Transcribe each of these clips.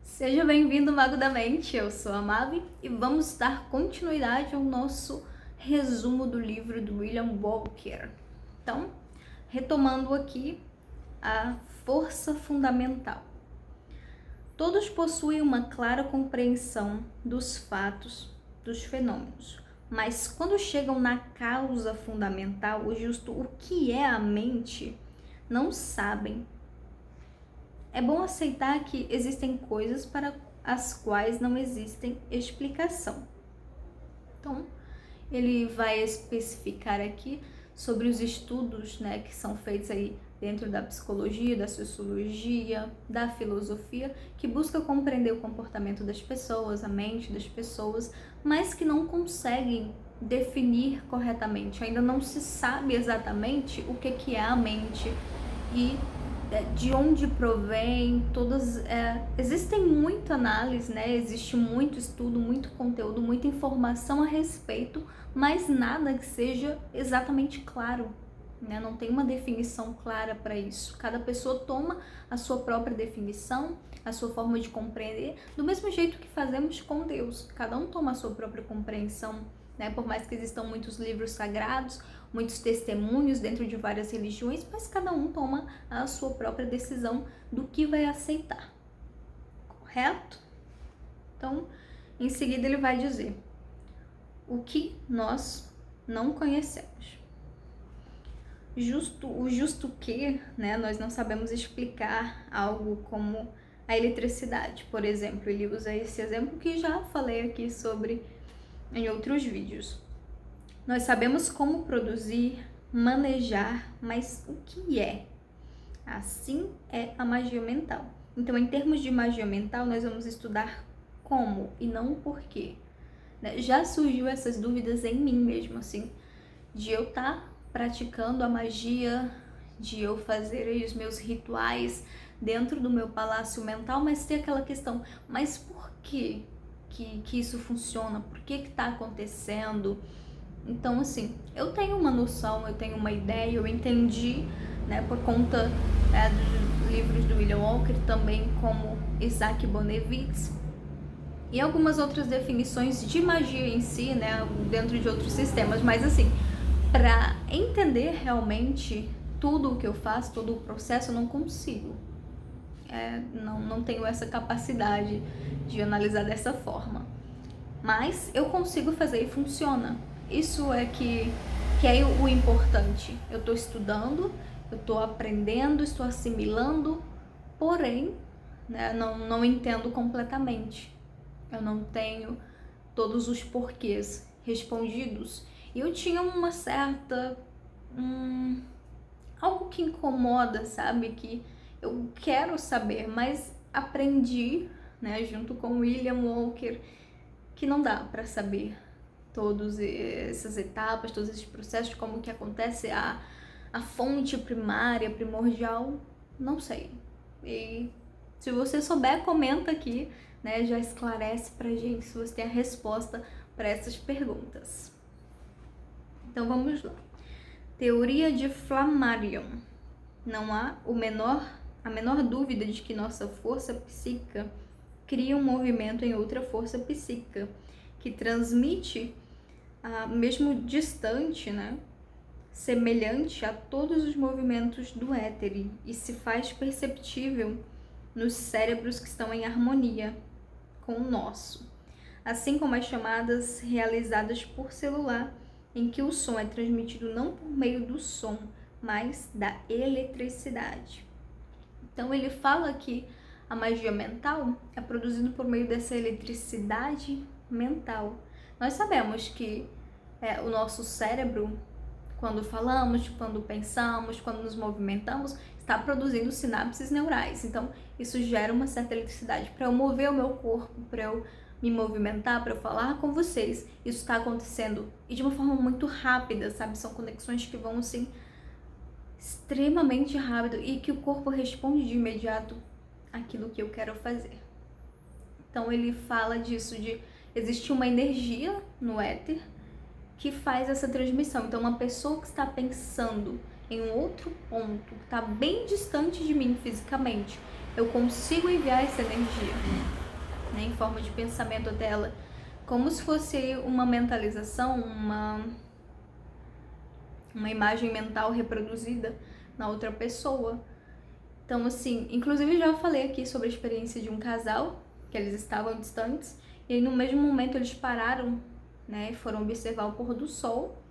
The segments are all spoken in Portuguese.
Seja bem-vindo, Mago da Mente. Eu sou a Mavi e vamos dar continuidade ao nosso resumo do livro do William Walker. Então, retomando aqui a força fundamental. Todos possuem uma clara compreensão dos fatos, dos fenômenos, mas quando chegam na causa fundamental, o que é a mente, não sabem. É bom aceitar que existem coisas para as quais não existem explicação. Então, ele vai especificar aqui sobre os estudos, que são feitos aí dentro da psicologia, da sociologia, da filosofia, que busca compreender o comportamento das pessoas, a mente das pessoas, mas que não conseguem definir corretamente. Ainda não se sabe exatamente o que é a mente e de onde provém, existem muita análise, existe muito estudo, muito conteúdo, muita informação a respeito, mas nada que seja exatamente claro, não tem uma definição clara para isso. Cada pessoa toma a sua própria definição, a sua forma de compreender, do mesmo jeito que fazemos com Deus. Cada um toma a sua própria compreensão, por mais que existam muitos livros sagrados, muitos testemunhos dentro de várias religiões, mas cada um toma a sua própria decisão do que vai aceitar, correto? Então, em seguida ele vai dizer o que nós não conhecemos. O justo que, nós não sabemos explicar algo como a eletricidade, por exemplo. Ele usa esse exemplo que já falei aqui sobre em outros vídeos. Nós sabemos como produzir, manejar, mas o que é? Assim é a magia mental. Então, em termos de magia mental, nós vamos estudar como e não o porquê. Já surgiu essas dúvidas em mim mesmo, assim, de eu estar praticando a magia, de eu fazer aí os meus rituais dentro do meu palácio mental, mas ter aquela questão, mas por quê? Que isso funciona, por que está acontecendo? Então, assim, eu tenho uma noção, eu tenho uma ideia, eu entendi, por conta dos livros do William Walker, também como Isaac Bonewitz, e algumas outras definições de magia em si, dentro de outros sistemas, mas assim, para entender realmente tudo o que eu faço, todo o processo, eu não consigo. Não tenho essa capacidade de analisar dessa forma. Mas eu consigo fazer e funciona. Isso é que é o importante. Eu estou estudando, eu estou aprendendo, estou assimilando, porém, não entendo completamente. Eu não tenho todos os porquês respondidos. E eu tinha uma certa... algo que incomoda, sabe? Que eu quero saber, mas aprendi, junto com William Walker, que não dá para saber todas essas etapas, todos esses processos, como que acontece a fonte primária, primordial, não sei. E se você souber, comenta aqui, já esclarece pra gente se você tem a resposta para essas perguntas. Então vamos lá. Teoria de Flammarion. Não há a menor dúvida de que nossa força psíquica cria um movimento em outra força psíquica, que transmite, mesmo distante, semelhante a todos os movimentos do éter, e se faz perceptível nos cérebros que estão em harmonia com o nosso, assim como as chamadas realizadas por celular, em que o som é transmitido não por meio do som, mas da eletricidade. Então ele fala que a magia mental é produzida por meio dessa eletricidade mental. Nós sabemos que o nosso cérebro, quando falamos, quando pensamos, quando nos movimentamos, está produzindo sinapses neurais. Então isso gera uma certa eletricidade. Para eu mover o meu corpo, para eu me movimentar, para eu falar com vocês, isso está acontecendo e de uma forma muito rápida, sabe? São conexões que vão assim extremamente rápido e que o corpo responde de imediato aquilo que eu quero fazer. Então ele fala disso, de existir uma energia no éter que faz essa transmissão. Então uma pessoa que está pensando em um outro ponto, que está bem distante de mim fisicamente, eu consigo enviar essa energia, né, em forma de pensamento até ela, como se fosse uma mentalização, uma imagem mental reproduzida na outra pessoa. Então, assim, inclusive já falei aqui sobre a experiência de um casal, que eles estavam distantes, e aí no mesmo momento eles pararam, né, foram observar o pôr do sol,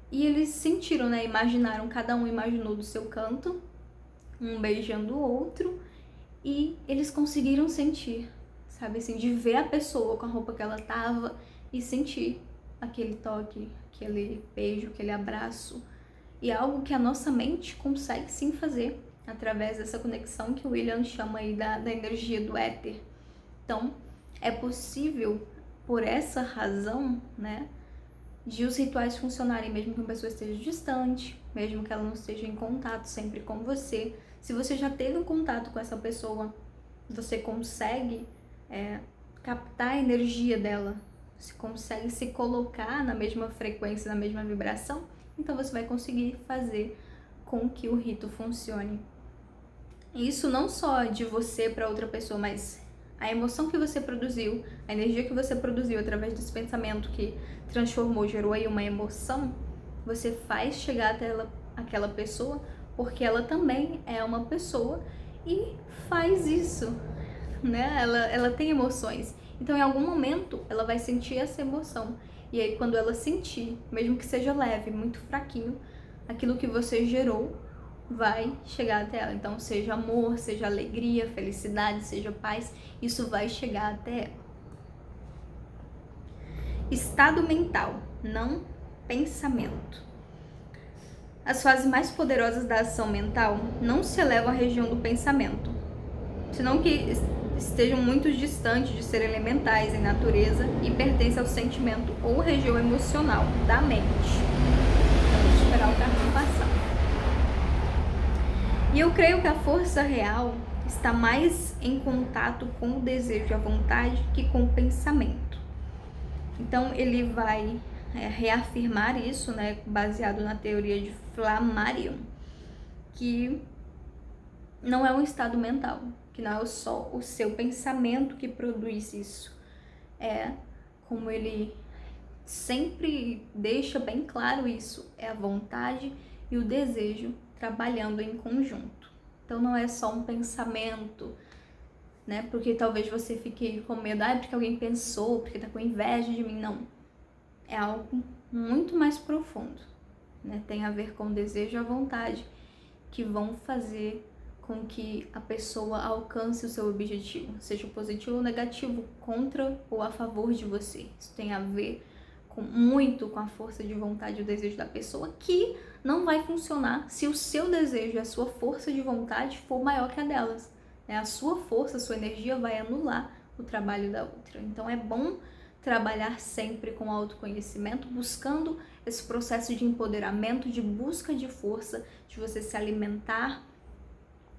e eles sentiram, né, imaginaram, cada um imaginou do seu canto, um beijando o outro, e eles conseguiram sentir, sabe, assim, de ver a pessoa com a roupa que ela tava e sentir aquele toque, aquele beijo, aquele abraço, e é algo que a nossa mente consegue sim fazer, através dessa conexão que o William chama aí da energia do éter. Então, é possível, por essa razão, né, de os rituais funcionarem mesmo que uma pessoa esteja distante, mesmo que ela não esteja em contato sempre com você. Se você já teve um contato com essa pessoa, você consegue captar a energia dela, você consegue se colocar na mesma frequência, na mesma vibração, então você vai conseguir fazer com que o rito funcione. Isso não só de você para outra pessoa, mas a emoção que você produziu, a energia que você produziu através desse pensamento que transformou, gerou aí uma emoção, você faz chegar até aquela pessoa, porque ela também é uma pessoa e faz isso, né? Ela tem emoções. Então, em algum momento, ela vai sentir essa emoção. E aí, quando ela sentir, mesmo que seja leve, muito fraquinho, aquilo que você gerou vai chegar até ela. Então, seja amor, seja alegria, felicidade, seja paz, isso vai chegar até ela. Estado mental, não pensamento. As fases mais poderosas da ação mental não se elevam à região do pensamento, senão que estejam muito distantes de ser elementais em natureza e pertencem ao sentimento ou região emocional da mente. Vamos esperar o cartão passar. E eu creio que a força real está mais em contato com o desejo e a vontade que com o pensamento. Então ele vai reafirmar isso, né, baseado na teoria de Flammarion, que não é um estado mental, que não é só o seu pensamento que produz isso. É, como ele sempre deixa bem claro isso, é a vontade e o desejo trabalhando em conjunto. Então não é só um pensamento, né? Porque talvez você fique com medo, porque alguém pensou, porque tá com inveja de mim. Não. É algo muito mais profundo, né? Tem a ver com o desejo e a vontade que vão fazer com que a pessoa alcance o seu objetivo, seja positivo ou negativo, contra ou a favor de você. Isso tem a ver muito com a força de vontade e o desejo da pessoa, que não vai funcionar se o seu desejo e a sua força de vontade for maior que a delas. A sua força, a sua energia vai anular o trabalho da outra. Então é bom trabalhar sempre com autoconhecimento, buscando esse processo de empoderamento, de busca de força, de você se alimentar.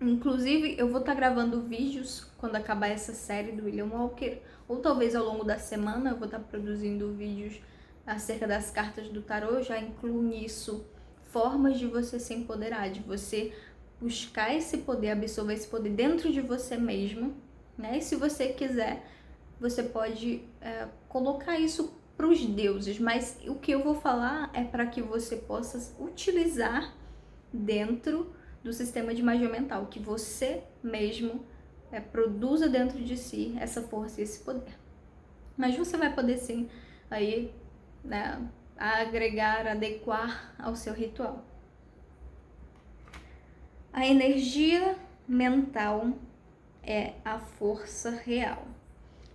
Inclusive, eu vou estar gravando vídeos quando acabar essa série do William Walker, ou talvez ao longo da semana eu vou estar produzindo vídeos acerca das cartas do tarô. Eu já incluo nisso formas de você se empoderar, de você buscar esse poder, absorver esse poder dentro de você mesmo, né? E se você quiser, você pode colocar isso para os deuses, mas o que eu vou falar é para que você possa utilizar dentro do sistema de magia mental, que você mesmo produza dentro de si essa força e esse poder. Mas você vai poder sim aí, né, agregar, adequar ao seu ritual. A energia mental é a força real.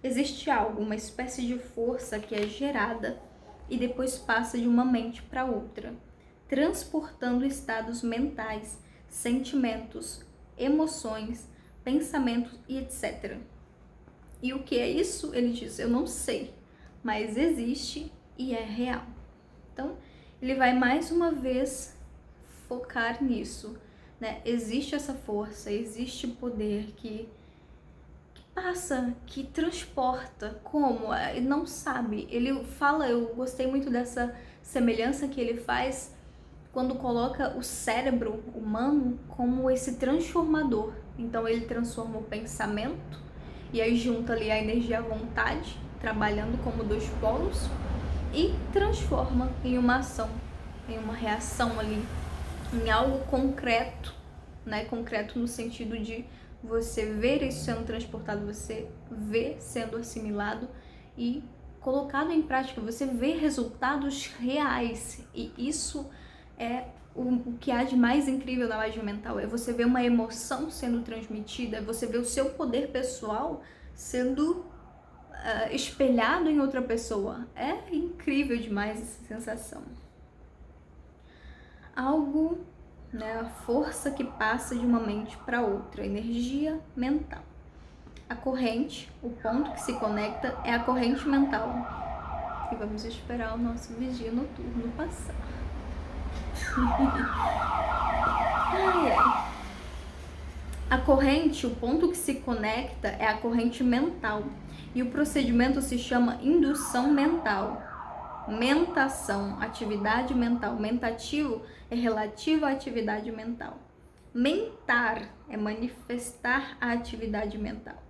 Existe algo, uma espécie de força que é gerada e depois passa de uma mente para outra, transportando estados mentais, sentimentos, emoções, pensamentos e etc. E o que é isso? Ele diz, eu não sei, mas existe e é real. Então, ele vai mais uma vez focar nisso, né? Existe essa força, existe poder que passa, que transporta. Como? Ele não sabe. Ele fala, eu gostei muito dessa semelhança que ele faz quando coloca o cérebro humano como esse transformador, Então ele transforma o pensamento e aí junta ali a energia à vontade, trabalhando como dois polos, e transforma em uma ação, em uma reação ali, em algo concreto, né? Concreto no sentido de você ver isso sendo transportado, você ver sendo assimilado e colocado em prática, você vê resultados reais. E isso é o que há de mais incrível na magia mental, é você ver uma emoção sendo transmitida, é você ver o seu poder pessoal sendo espelhado em outra pessoa. É incrível demais essa sensação. Algo, né, a força que passa de uma mente para outra, energia mental. A corrente, o ponto que se conecta é a corrente mental. E vamos esperar o nosso vigia noturno passar. Ai, ai. A corrente, o ponto que se conecta é a corrente mental. E o procedimento se chama indução mental. Mentação, atividade mental. Mentativo é relativo à atividade mental. Mentar é manifestar a atividade mental.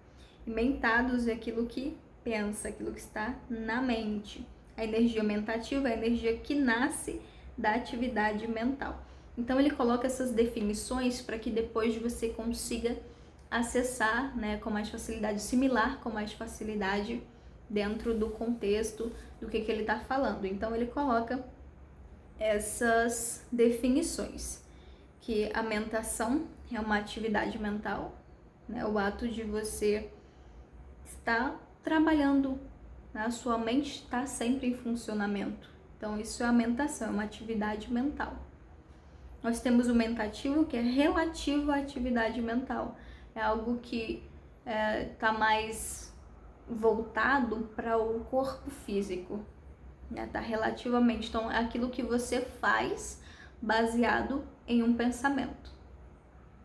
E mentados é aquilo que pensa, aquilo que está na mente. A energia mentativa é a energia que nasce da atividade mental. Então ele coloca essas definições para que depois você consiga acessar, né, com mais facilidade, similar com mais facilidade dentro do contexto do que ele está falando. Então ele coloca essas definições, que a mentação é uma atividade mental, né, o ato de você estar trabalhando, né, a sua mente está sempre em funcionamento. Então isso é a mentação, é uma atividade mental. Nós temos o mentativo, que é relativo à atividade mental. É algo que está mais voltado para o corpo físico, né? Tá relativamente. Então, é aquilo que você faz baseado em um pensamento.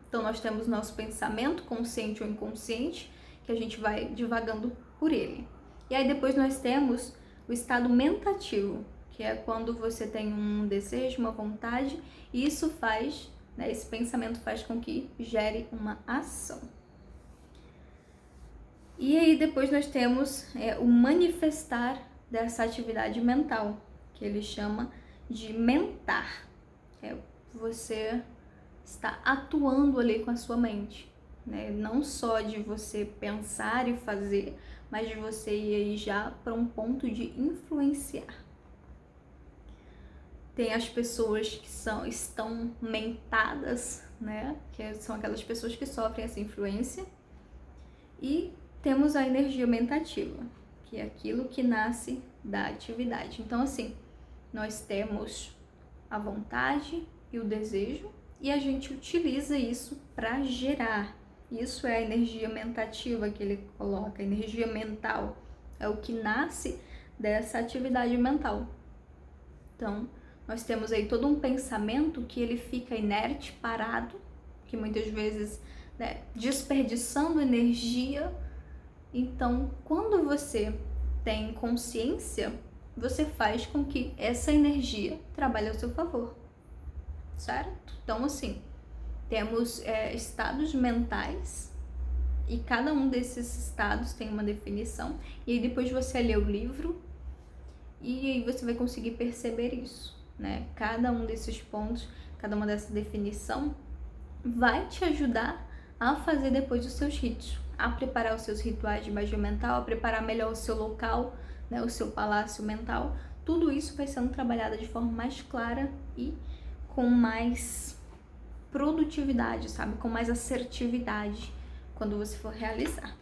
Então, nós temos nosso pensamento, consciente ou inconsciente, que a gente vai divagando por ele. E aí, depois nós temos o estado mentativo, que é quando você tem um desejo, uma vontade, e isso faz, né, esse pensamento faz com que gere uma ação. E aí depois nós temos o manifestar dessa atividade mental, que ele chama de mentar. Você está atuando ali com a sua mente, né? Não só de você pensar e fazer, mas de você ir aí já para um ponto de influenciar. Tem as pessoas que estão mentadas, né? Que são aquelas pessoas que sofrem essa influência. E temos a energia mentativa, que é aquilo que nasce da atividade. Então, assim, nós temos a vontade e o desejo e a gente utiliza isso para gerar. Isso é a energia mentativa que ele coloca, a energia mental. É o que nasce dessa atividade mental. Então, nós temos aí todo um pensamento que ele fica inerte, parado, que muitas vezes, né, desperdiçando energia. Então, quando você tem consciência, você faz com que essa energia trabalhe ao seu favor, certo? Então, assim, temos estados mentais e cada um desses estados tem uma definição. E aí depois você lê o livro e aí você vai conseguir perceber isso, né? Cada um desses pontos, cada uma dessa definição vai te ajudar a fazer depois os seus ritos, a preparar os seus rituais de magia mental, a preparar melhor o seu local, né, o seu palácio mental. Tudo isso vai sendo trabalhado de forma mais clara e com mais produtividade, sabe? Com mais assertividade quando você for realizar.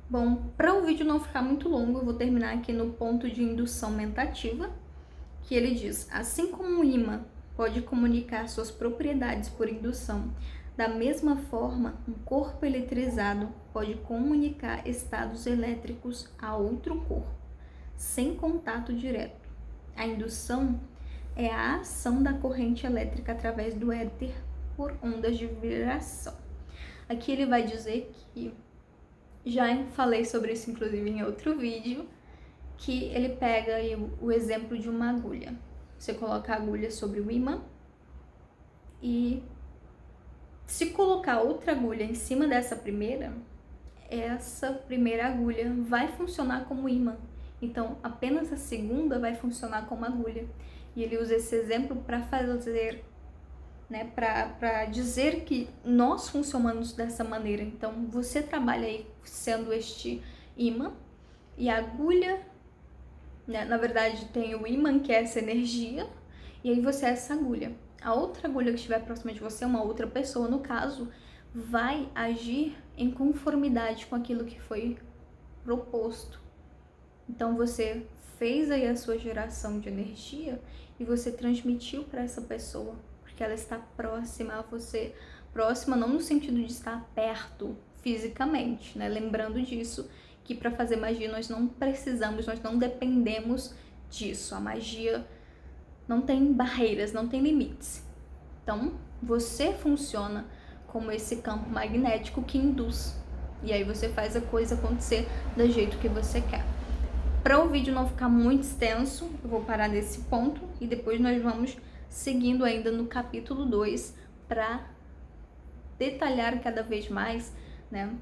Bom, para o vídeo não ficar muito longo, eu vou terminar aqui no ponto de indução mentativa, que ele diz: assim como um ímã pode comunicar suas propriedades por indução, da mesma forma, um corpo eletrizado pode comunicar estados elétricos a outro corpo, sem contato direto. A indução é a ação da corrente elétrica através do éter por ondas de vibração. Aqui ele vai dizer que, já falei sobre isso inclusive em outro vídeo, que ele pega aí o exemplo de uma agulha. Você coloca a agulha sobre o ímã e Se colocar outra agulha em cima dessa primeira, essa primeira agulha vai funcionar como ímã. Então, apenas a segunda vai funcionar como agulha. E ele usa esse exemplo para fazer, né, para dizer que nós funcionamos dessa maneira. Então, você trabalha aí sendo este ímã e a agulha, né, na verdade tem o ímã, que é essa energia, e aí você é essa agulha. A outra agulha que estiver próxima de você, uma outra pessoa no caso, vai agir em conformidade com aquilo que foi proposto. Então você fez aí a sua geração de energia e você transmitiu para essa pessoa, porque ela está próxima a você, próxima não no sentido de estar perto fisicamente, né? Lembrando disso, que para fazer magia nós não precisamos, nós não dependemos disso. A magia não tem barreiras, não tem limites. Então, você funciona como esse campo magnético que induz. E aí você faz a coisa acontecer do jeito que você quer. Para o vídeo não ficar muito extenso, eu vou parar nesse ponto e depois nós vamos seguindo ainda no capítulo 2 para detalhar cada vez mais, né?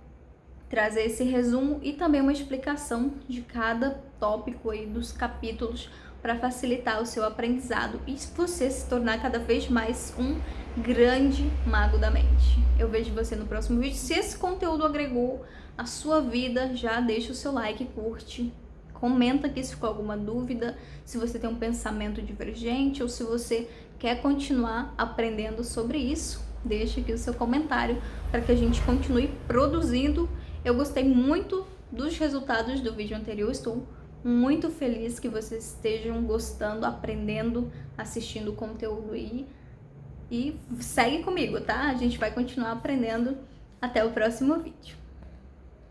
Trazer esse resumo e também uma explicação de cada tópico aí dos capítulos para facilitar o seu aprendizado e você se tornar cada vez mais um grande mago da mente. Eu vejo você no próximo vídeo. Se esse conteúdo agregou a sua vida, já deixa o seu like, curte, comenta aqui se ficou alguma dúvida, se você tem um pensamento divergente ou se você quer continuar aprendendo sobre isso. Deixa aqui o seu comentário para que a gente continue produzindo. Eu gostei muito dos resultados do vídeo anterior, estou muito feliz que vocês estejam gostando, aprendendo, assistindo o conteúdo aí. E segue comigo, tá? A gente vai continuar aprendendo. Até o próximo vídeo.